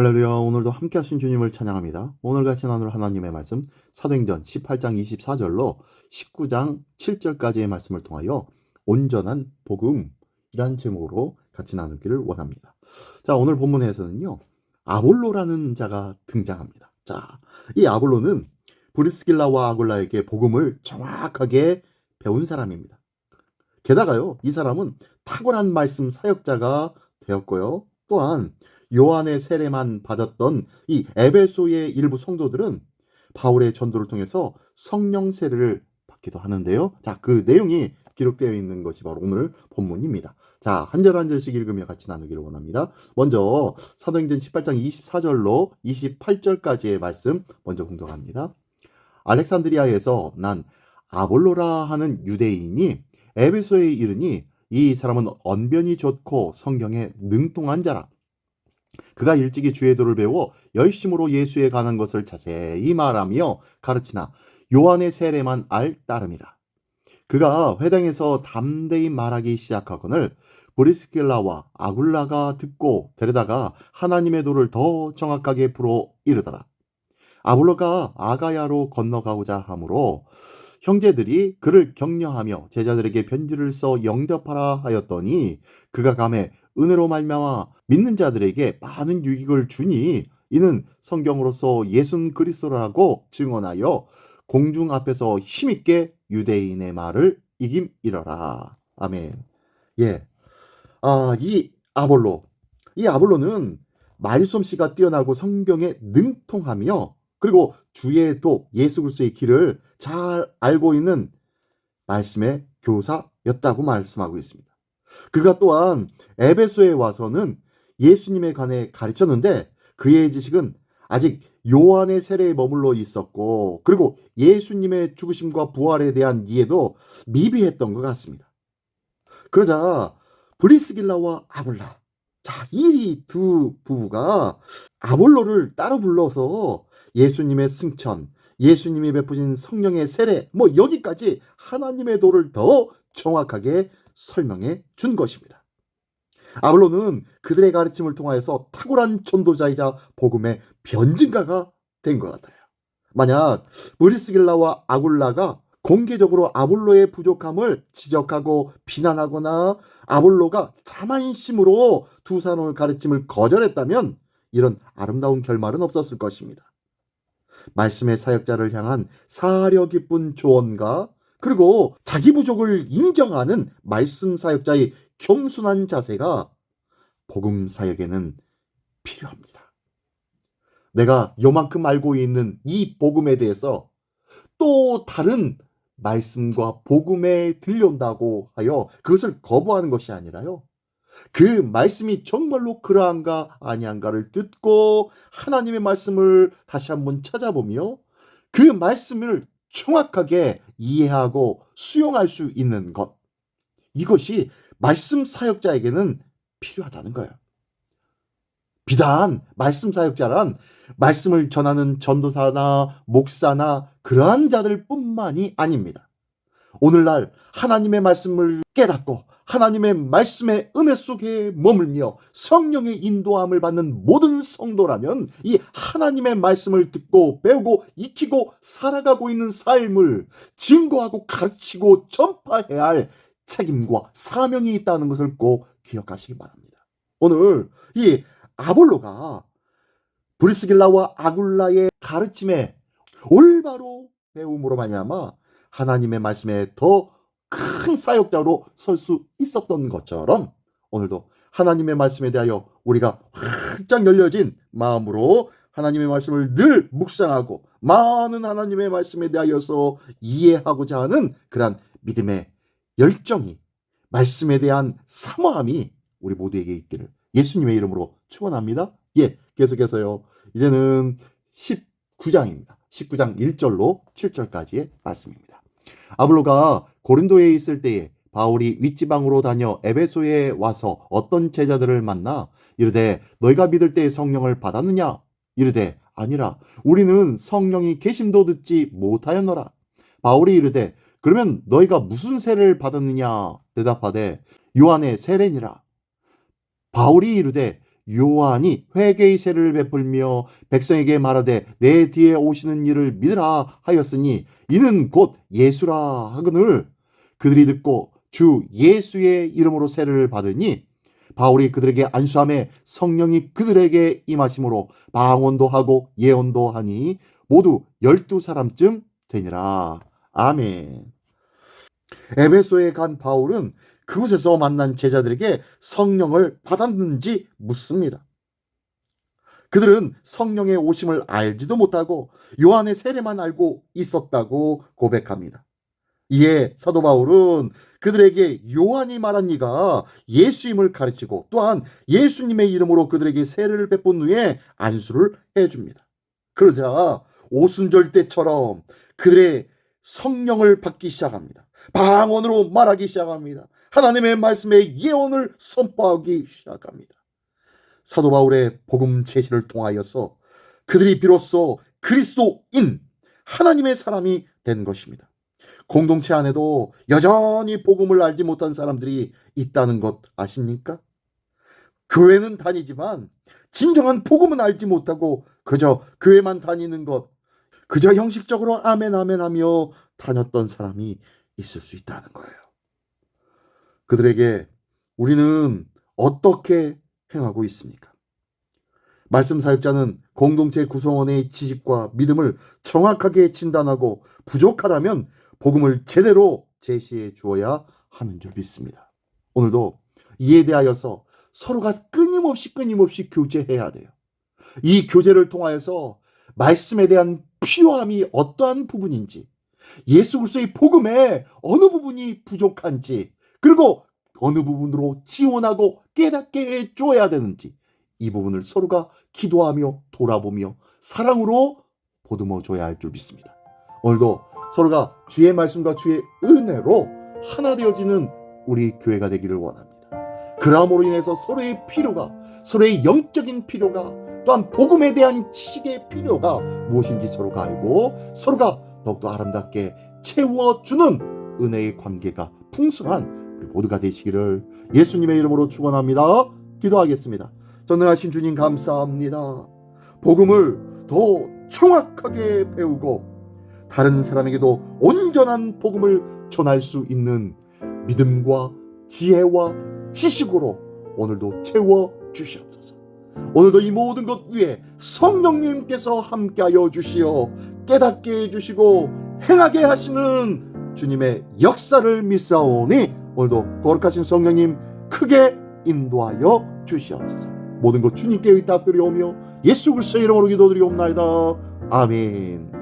할렐루야. 오늘도 함께 하신 주님을 찬양합니다. 오늘 같이 나눌 하나님의 말씀 사도행전 18장 24절로 19장 7절까지의 말씀을 통하여 온전한 복음이란 제목으로 같이 나누기를 원합니다. 자, 오늘 본문에서는요, 아볼로라는 자가 등장합니다. 자, 이 아볼로는 브리스길라와 아굴라에게 복음을 정확하게 배운 사람입니다. 게다가요, 이 사람은 탁월한 말씀 사역자가 되었고요. 또한 요한의 세례만 받았던 이 에베소의 일부 성도들은 바울의 전도를 통해서 성령 세례를 받기도 하는데요. 자, 그 내용이 기록되어 있는 것이 바로 오늘 본문입니다. 자, 한 절 한 절씩 읽으며 같이 나누기를 원합니다. 먼저 사도행전 18장 24절로 28절까지의 말씀 먼저 공독합니다. 알렉산드리아에서 난 아볼로라 하는 유대인이 에베소에 이르니 이 사람은 언변이 좋고 성경에 능통한 자라. 그가 일찍이 주의 도를 배워 열심으로 예수에 관한 것을 자세히 말하며 가르치나 요한의 세례만 알 따름이라. 그가 회당에서 담대히 말하기 시작하거늘 브리스길라와 아굴라가 듣고 데려다가 하나님의 도를 더 정확하게 풀어 이르더라. 아볼로가 아가야로 건너가고자 하므로 형제들이 그를 격려하며 제자들에게 편지를 써 영접하라 하였더니 그가 감에 은혜로 말미암아 믿는 자들에게 많은 유익을 주니 이는 성경으로서 예수는 그리스도라고 증언하여 공중 앞에서 힘있게 유대인의 말을 이김이러라. 아멘. 예. 이 아볼로는 말솜씨가 뛰어나고 성경에 능통하며 그리고 주의 도 예수 그리스도의 길을 잘 알고 있는 말씀의 교사였다고 말씀하고 있습니다. 그가 또한 에베소에 와서는 예수님에 관해 가르쳤는데 그의 지식은 아직 요한의 세례에 머물러 있었고 그리고 예수님의 죽으심과 부활에 대한 이해도 미비했던 것 같습니다. 그러자 브리스길라와 아굴라, 자, 이 두 부부가 아볼로를 따로 불러서 예수님의 승천, 예수님이 베푸신 성령의 세례, 여기까지 하나님의 도를 더 정확하게 설명해 준 것입니다. 아볼로는 그들의 가르침을 통하여서 탁월한 전도자이자 복음의 변증가가 된 것 같아요. 만약 브리스길라와 아굴라가 공개적으로 아볼로의 부족함을 지적하고 비난하거나 아볼로가 자만심으로 두 사람의 가르침을 거절했다면 이런 아름다운 결말은 없었을 것입니다. 말씀의 사역자를 향한 사려 깊은 조언과 그리고 자기 부족을 인정하는 말씀 사역자의 겸손한 자세가 복음 사역에는 필요합니다. 내가 요만큼 알고 있는 이 복음에 대해서 또 다른 말씀과 복음에 들려온다고 하여 그것을 거부하는 것이 아니라요. 그 말씀이 정말로 그러한가 아니한가를 듣고 하나님의 말씀을 다시 한번 찾아보며 그 말씀을 정확하게 이해하고 수용할 수 있는 것, 이것이 말씀 사역자에게는 필요하다는 거예요. 비단 말씀 사역자란 말씀을 전하는 전도사나 목사나 그러한 자들 뿐만이 아닙니다. 오늘날 하나님의 말씀을 깨닫고 하나님의 말씀의 은혜 속에 머물며 성령의 인도함을 받는 모든 성도라면 이 하나님의 말씀을 듣고 배우고 익히고 살아가고 있는 삶을 증거하고 가르치고 전파해야 할 책임과 사명이 있다는 것을 꼭 기억하시기 바랍니다. 오늘 이 아볼로가 브리스길라와 아굴라의 가르침에 올바로 배움으로 말미암아 하나님의 말씀에 더 큰 사역자로 설 수 있었던 것처럼 오늘도 하나님의 말씀에 대하여 우리가 활짝 열려진 마음으로 하나님의 말씀을 늘 묵상하고 많은 하나님의 말씀에 대하여서 이해하고자 하는 그러한 믿음의 열정이, 말씀에 대한 사모함이 우리 모두에게 있기를 예수님의 이름으로 축원합니다. 예, 계속해서요. 이제는 19장입니다. 19장 1절로 7절까지의 말씀입니다. 아볼로가 고린도에 있을 때에 바울이 윗지방으로 다녀 에베소에 와서 어떤 제자들을 만나 이르되 너희가 믿을 때에 성령을 받았느냐? 이르되 아니라 우리는 성령이 계심도 듣지 못하였노라. 바울이 이르되 그러면 너희가 무슨 세례를 받았느냐? 대답하되 요한의 세례니라. 바울이 이르되 요한이 회개의 세를 베풀며 백성에게 말하되 내 뒤에 오시는 이를 믿으라 하였으니 이는 곧 예수라 하거늘 그들이 듣고 주 예수의 이름으로 세를 받으니 바울이 그들에게 안수함에 성령이 그들에게 임하심으로 방언도 하고 예언도 하니 모두 12사람쯤 되니라. 아멘. 에베소에 간 바울은 그곳에서 만난 제자들에게 성령을 받았는지 묻습니다. 그들은 성령의 오심을 알지도 못하고 요한의 세례만 알고 있었다고 고백합니다. 이에 사도 바울은 그들에게 요한이 말한 이가 예수임을 가르치고 또한 예수님의 이름으로 그들에게 세례를 베푼 후에 안수를 해줍니다. 그러자 오순절 때처럼 그들의 성령을 받기 시작합니다. 방언으로 말하기 시작합니다. 하나님의 말씀의 예언을 선포하기 시작합니다. 사도 바울의 복음 제시를 통하여서 그들이 비로소 그리스도인 하나님의 사람이 된 것입니다. 공동체 안에도 여전히 복음을 알지 못한 사람들이 있다는 것 아십니까? 교회는 다니지만 진정한 복음은 알지 못하고 그저 교회만 다니는 것, 그저 형식적으로 아멘 아멘 하며 다녔던 사람이 있을 수 있다는 거예요. 그들에게 우리는 어떻게 행하고 있습니까? 말씀 사역자는 공동체 구성원의 지식과 믿음을 정확하게 진단하고 부족하다면 복음을 제대로 제시해 주어야 하는 줄 믿습니다. 오늘도 이에 대하여서 서로가 끊임없이 교제해야 돼요. 이 교제를 통하여서 말씀에 대한 필요함이 어떠한 부분인지, 예수 그리스도의 복음에 어느 부분이 부족한지, 그리고 어느 부분으로 지원하고 깨닫게 해줘야 되는지, 이 부분을 서로가 기도하며 돌아보며 사랑으로 보듬어줘야 할 줄 믿습니다. 오늘도 서로가 주의 말씀과 주의 은혜로 하나 되어지는 우리 교회가 되기를 원합니다. 그러함으로 인해서 서로의 필요가, 서로의 영적인 필요가, 또한 복음에 대한 지식의 필요가 무엇인지 서로가 알고 서로가 더욱더 아름답게 채워주는 은혜의 관계가 풍성한 우리 모두가 되시기를 예수님의 이름으로 축원합니다. 기도하겠습니다. 전능하신 주님 감사합니다. 복음을 더 정확하게 배우고 다른 사람에게도 온전한 복음을 전할 수 있는 믿음과 지혜와 지식으로 오늘도 채워 주시옵소서. 오늘도 이 모든 것 위에 성령님께서 함께하여 주시어 깨닫게 해주시고 행하게 하시는 주님의 역사를 믿사오니 오늘도 거룩하신 성령님 크게 인도하여 주시옵소서. 모든 것 주님께 의탁드리오며 예수 그리스도의 이름으로 기도드리옵나이다. 아멘.